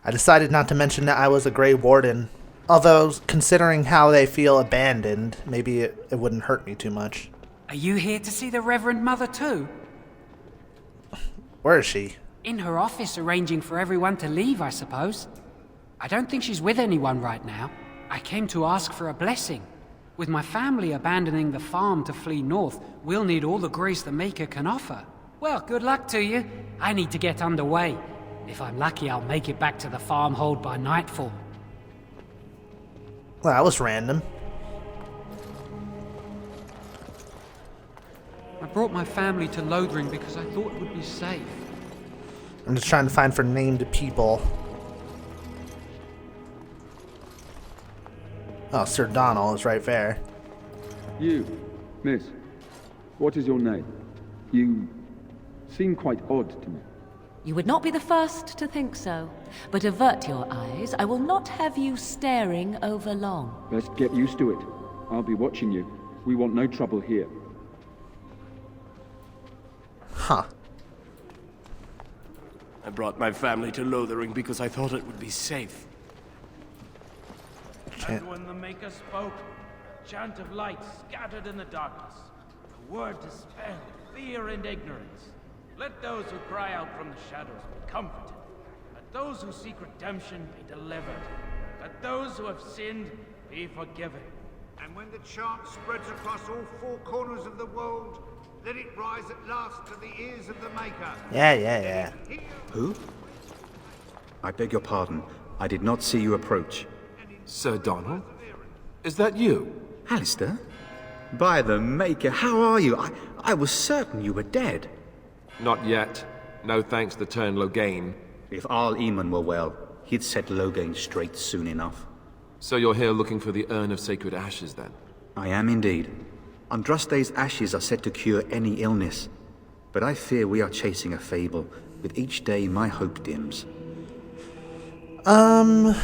I decided not to mention that I was a Grey Warden. Although, considering how they feel abandoned, maybe it wouldn't hurt me too much. Are you here to see the Reverend Mother too? Where is she? In her office arranging for everyone to leave, I suppose. I don't think she's with anyone right now. I came to ask for a blessing. With my family abandoning the farm to flee north, we'll need all the grace the Maker can offer. Well, good luck to you. I need to get underway. If I'm lucky, I'll make it back to the farmhold by nightfall. Well, that was random. I brought my family to Lothering because I thought it would be safe. I'm just trying to find for named people. Oh, Sir Donald is right there. You, miss, what is your name? You seem quite odd to me. You would not be the first to think so. But avert your eyes. I will not have you staring over long. Best get used to it. I'll be watching you. We want no trouble here. Huh. I brought my family to Lothering because I thought it would be safe. And when the Maker spoke, a chant of light scattered in the darkness, a word dispelled fear and ignorance. Let those who cry out from the shadows be comforted. Let those who seek redemption be delivered. Let those who have sinned be forgiven. And when the chant spreads across all four corners of the world, let it rise at last to the ears of the Maker. Yeah. Who? I beg your pardon. I did not see you approach. Sir Donald? Is that you? Alistar? By the Maker, how are you? I was certain you were dead. Not yet. No thanks to turn Loghain. If Arl Eamon were well, he'd set Loghain straight soon enough. So you're here looking for the urn of sacred ashes, then? I am indeed. Andraste's ashes are said to cure any illness. But I fear we are chasing a fable. With each day, my hope dims. I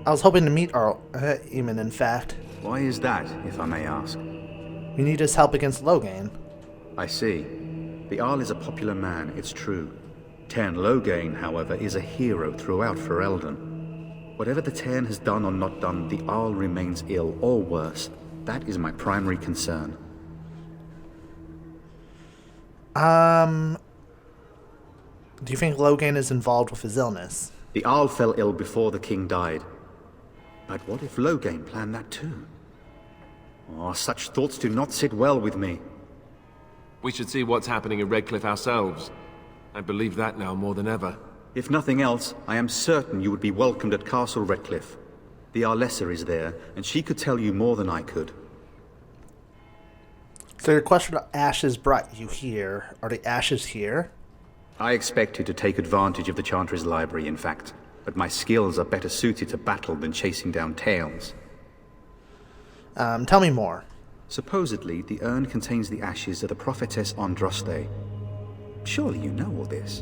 was hoping to meet Arl Eamon, in fact. Why is that, if I may ask? We need his help against Loghain. I see. The Arl is a popular man, it's true. Tern Loghain, however, is a hero throughout Ferelden. Whatever the Tern has done or not done, the Arl remains ill, or worse. That is my primary concern. Do you think Loghain is involved with his illness? The Arl fell ill before the king died. But what if Loghain planned that too? Oh, such thoughts do not sit well with me. We should see what's happening in Redcliffe ourselves. I believe that now more than ever. If nothing else, I am certain you would be welcomed at Castle Redcliffe. The Arlessa is there, and she could tell you more than I could. So your question of ashes brought you here. Are the ashes here? I expected to take advantage of the Chantry's library, in fact. But my skills are better suited to battle than chasing down tales. Tell me more. Supposedly, the urn contains the ashes of the prophetess Andraste. Surely you know all this.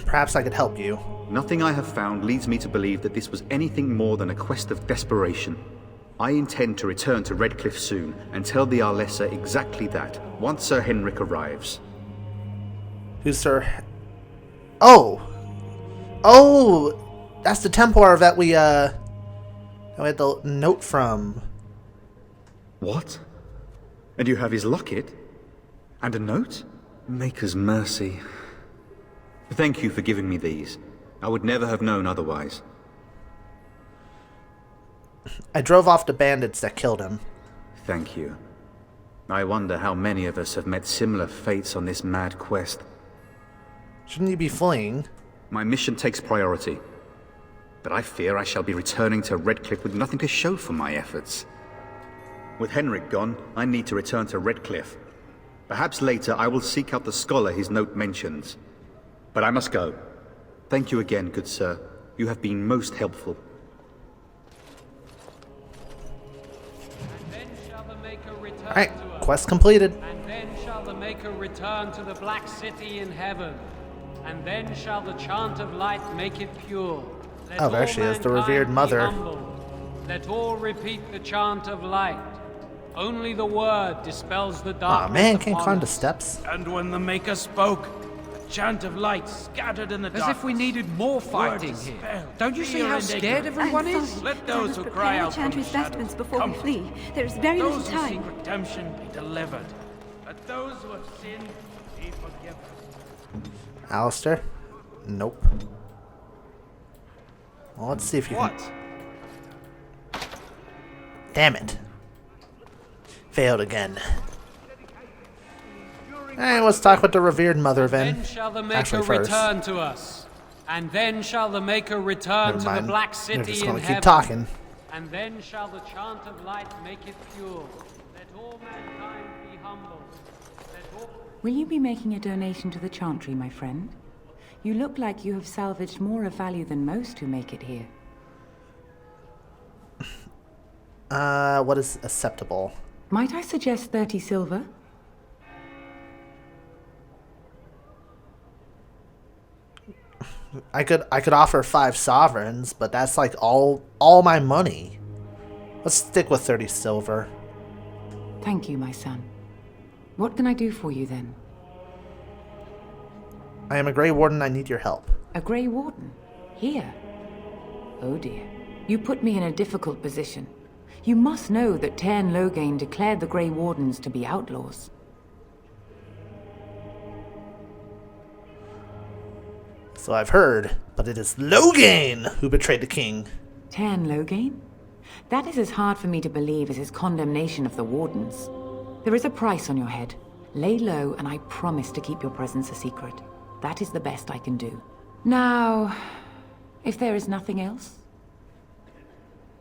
Perhaps I could help you. Nothing I have found leads me to believe that this was anything more than a quest of desperation. I intend to return to Redcliffe soon and tell the Arlessa exactly that, once Sir Henrik arrives. Who's Sir... Oh! That's the Templar that we had the note from. What? And you have his locket? And a note? Maker's mercy. Thank you for giving me these. I would never have known otherwise. I drove off the bandits that killed him. Thank you. I wonder how many of us have met similar fates on this mad quest. Shouldn't you be fleeing? My mission takes priority. But I fear I shall be returning to Redcliffe with nothing to show for my efforts. With Henrik gone, I need to return to Redcliffe. Perhaps later I will seek out the scholar his note mentions. But I must go. Thank you again, good sir. You have been most helpful. Alright, quest completed. And then shall the Maker return to the Black City in heaven. And then shall the chant of light make it pure. Oh, there she is, the revered mother. Let all repeat the chant of light. Only the word dispels the darkness. Aw, man, can't climb the steps. And when the Maker spoke, a chant of light scattered in the As darkness. if we needed more fighting Word here. dispelled, Don't you see fear how and scared ignorance. everyone I'm is? sorry. Let those must who prepare cry the out from the Chantry's vestments shadows before we come. flee. There is very Those little who time. seek redemption be delivered. Let those who have sinned be forgiven. Alistair? Nope. Well, let's see if you can... Damn it. Failed again. Alright, let's talk with the revered mother then. Then shall the Maker Actually, first. return to us. And then shall the Maker return Never to mind. the Black We're City just in gonna heaven. keep talking. And then shall the chant of light make it pure. Let all mankind be humble. Let all... Will you be making a donation to the Chantry, my friend? You look like you have salvaged more of value than most who make it here. What is acceptable? Might I suggest 30 silver? I could offer 5 sovereigns, but that's like all my money. Let's stick with 30 silver. Thank you, my son. What can I do for you then? I am a Grey Warden. I need your help. A Grey Warden? Here? Oh dear. You put me in a difficult position. You must know that Tairn Loghain declared the Grey Wardens to be outlaws. So I've heard, but it is Loghain who betrayed the king. Tairn Loghain? That is as hard for me to believe as his condemnation of the Wardens. There is a price on your head. Lay low, and I promise to keep your presence a secret. That is the best I can do. Now, if there is nothing else...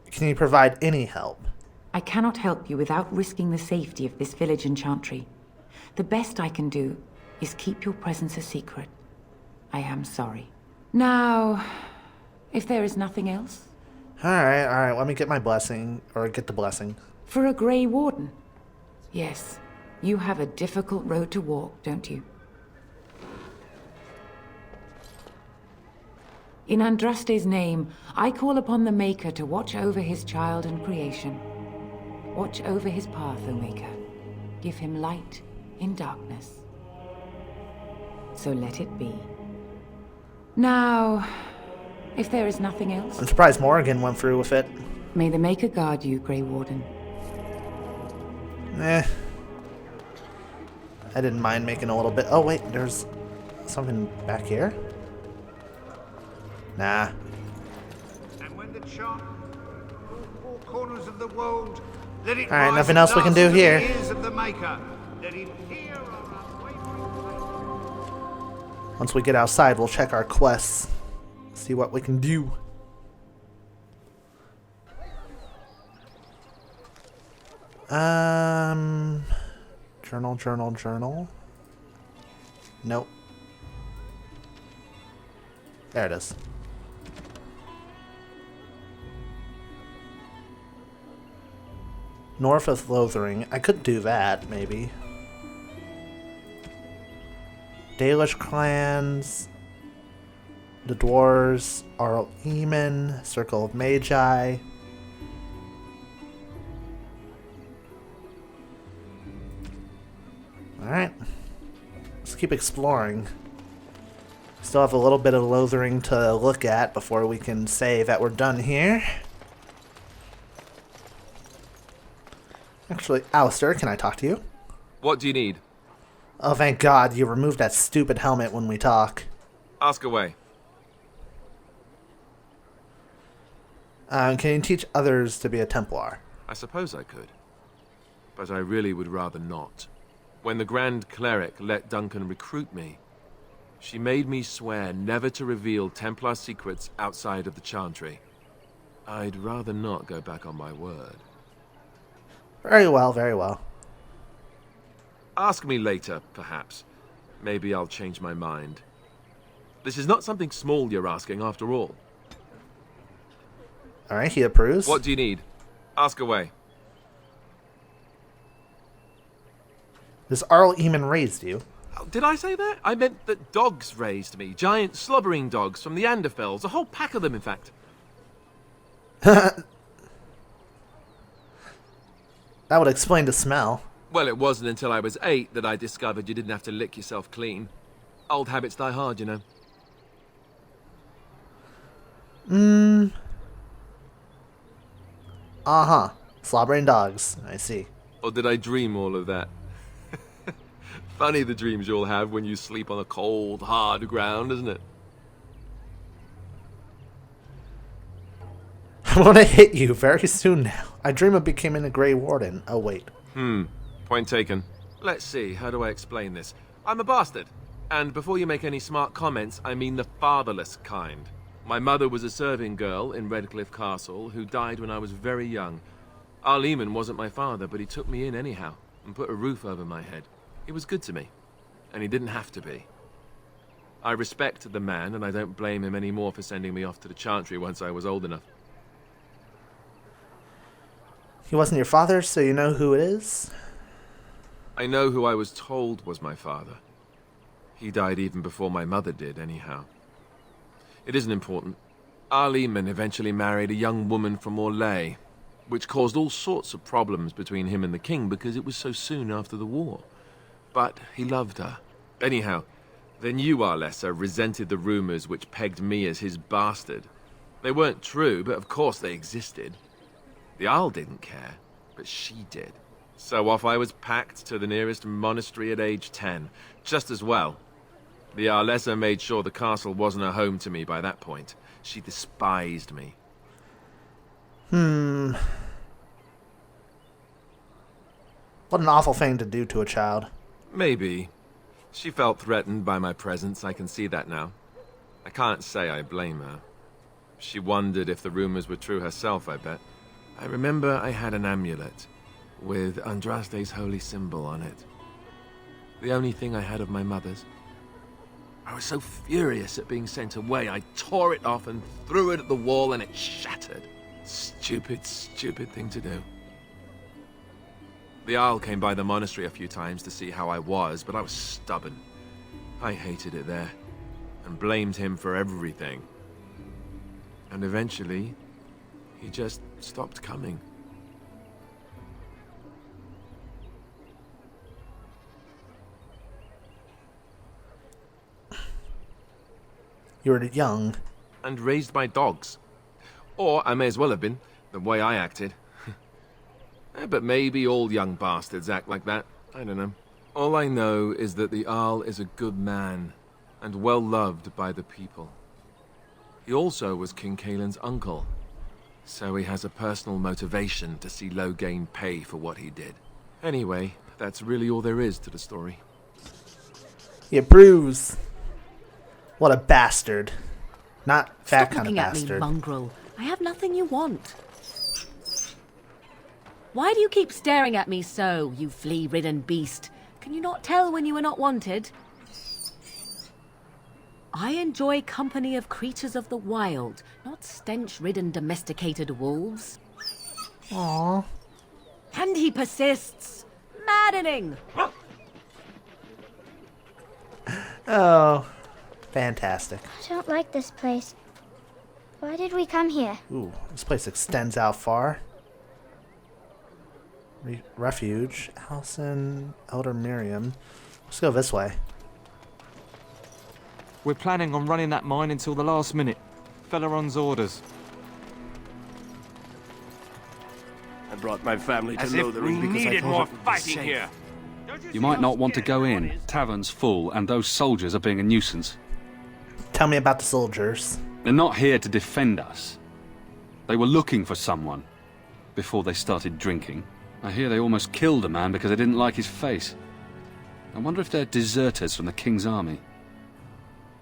Can you provide any help? I cannot help you without risking the safety of this village and Chantry. The best I can do is keep your presence a secret. I am sorry. Now, if there is nothing else... Alright, let me get my blessing, or get the blessing. For a Grey Warden? Yes, you have a difficult road to walk, don't you? In Andraste's name, I call upon the Maker to watch over his child and creation. Watch over his path, O Maker. Give him light in darkness. So let it be. Now, if there is nothing else... I'm surprised Morrigan went through with it. May the Maker guard you, Grey Warden. I didn't mind making a little bit... Oh wait, there's something back here? Nah. And when the chant all 4 corners of the world, let it Alright, rise nothing at else we can last do to the here. ears of the Maker. Let him hear our unwavering... Once we get outside, we'll check our quests. See what we can do. Journal. Nope. There it is. North of Lothering. I could do that, maybe. Dalish clans. The Dwarves. Arl Eamon. Circle of Magi. Alright. Let's keep exploring. Still have a little bit of Lothering to look at before we can say that we're done here. Actually, Alistar, can I talk to you? What do you need? Oh, thank God, you removed that stupid helmet when we talk. Ask away. Can you teach others to be a Templar? I suppose I could. But I really would rather not. When the Grand Cleric let Duncan recruit me, she made me swear never to reveal Templar secrets outside of the Chantry. I'd rather not go back on my word. Very well, very well. Ask me later, perhaps. Maybe I'll change my mind. This is not something small you're asking, after all. Alright, he approves. What do you need? Ask away. This Arl Eamon raised you. Oh, did I say that? I meant that dogs raised me. Giant slobbering dogs from the Anderfells. A whole pack of them, in fact. That would explain the smell. Well, it wasn't until I was 8 that I discovered you didn't have to lick yourself clean. Old habits die hard, you know. Uh-huh. Slobbering dogs. I see. Or did I dream all of that? Funny the dreams you'll have when you sleep on a cold, hard ground, isn't it? I'm gonna hit you very soon now. I dream of becoming a Grey Warden. Oh, wait. Point taken. Let's see, how do I explain this? I'm a bastard. And before you make any smart comments, I mean the fatherless kind. My mother was a serving girl in Redcliffe Castle who died when I was very young. Arleman wasn't my father, but he took me in anyhow and put a roof over my head. He was good to me, and he didn't have to be. I respect the man, and I don't blame him anymore for sending me off to the Chantry once I was old enough. He wasn't your father, so you know who it is? I know who I was told was my father. He died even before my mother did, anyhow. It isn't important. Arleman eventually married a young woman from Orlais, which caused all sorts of problems between him and the king because it was so soon after the war. But he loved her. Anyhow, the new Alistar resented the rumors which pegged me as his bastard. They weren't true, but of course they existed. The Isle didn't care, but she did. So off I was packed to the nearest monastery at age 10. Just as well. The Alistar made sure the castle wasn't a home to me by that point. She despised me. What an awful thing to do to a child. Maybe. She felt threatened by my presence, I can see that now. I can't say I blame her. She wondered if the rumors were true herself, I bet. I remember I had an amulet with Andraste's holy symbol on it. The only thing I had of my mother's. I was so furious at being sent away, I tore it off and threw it at the wall and it shattered. Stupid, stupid thing to do. The Isle came by the monastery a few times to see how I was, but I was stubborn. I hated it there, and blamed him for everything. And eventually, he just stopped coming. You were young. And raised by dogs. Or I may as well have been, the way I acted. But maybe all young bastards act like that. I don't know. All I know is that the Arl is a good man, and well loved by the people. He also was King Caelan's uncle, so he has a personal motivation to see Loghain pay for what he did. Anyway, that's really all there is to the story. Yeah, Bruce. What a bastard. Not that Stop kind of looking at bastard. me, mongrel. I have nothing you want. Why do you keep staring at me so, you flea-ridden beast? Can you not tell when you are not wanted? I enjoy company of creatures of the wild, not stench-ridden domesticated wolves. Aww. And he persists. Maddening! Oh, fantastic. I don't like this place. Why did we come here? Ooh, this place extends out far. Refuge, Allison, Elder Miriam. Let's go this way. We're planning on running that mine until the last minute. Felaron's orders. I brought my family to As if Lothering we because I needed thought more it would be fighting safe. here. You might not want to go in. Tavern's full, and those soldiers are being a nuisance. Tell me about the soldiers. They're not here to defend us. They were looking for someone before they started drinking. I hear they almost killed a man because they didn't like his face. I wonder if they're deserters from the King's army.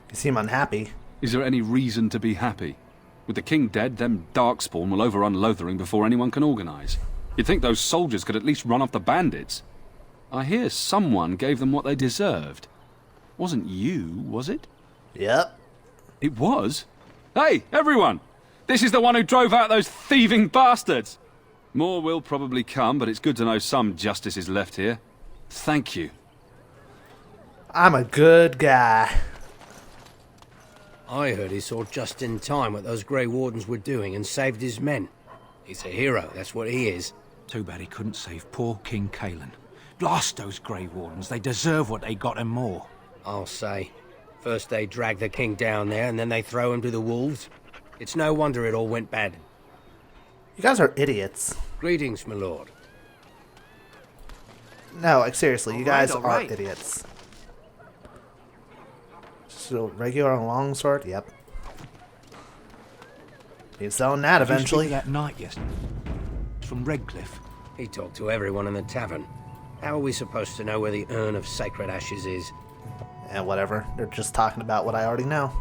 You seem unhappy. Is there any reason to be happy? With the King dead, them darkspawn will overrun Lothering before anyone can organise. You'd think those soldiers could at least run off the bandits. I hear someone gave them what they deserved. Wasn't you, was it? Yep. It was? Hey, everyone! This is the one who drove out those thieving bastards! More will probably come, but it's good to know some justice is left here. Thank you. I'm a good guy. I heard he saw just in time what those Grey Wardens were doing and saved his men. He's a hero, that's what he is. Too bad he couldn't save poor King Caelan. Blast those Grey Wardens, they deserve what they got and more. I'll say. First they drag the king down there, and then they throw him to the wolves. It's no wonder it all went bad. You guys are idiots. Greetings, my lord. No, like seriously, you guys all are right. idiots. So regular longsword, yep. He's selling that eventually. That knight yesterday. From Redcliffe. He talked to everyone in the tavern. How are we supposed to know where the urn of sacred ashes is? And whatever. They're just talking about what I already know.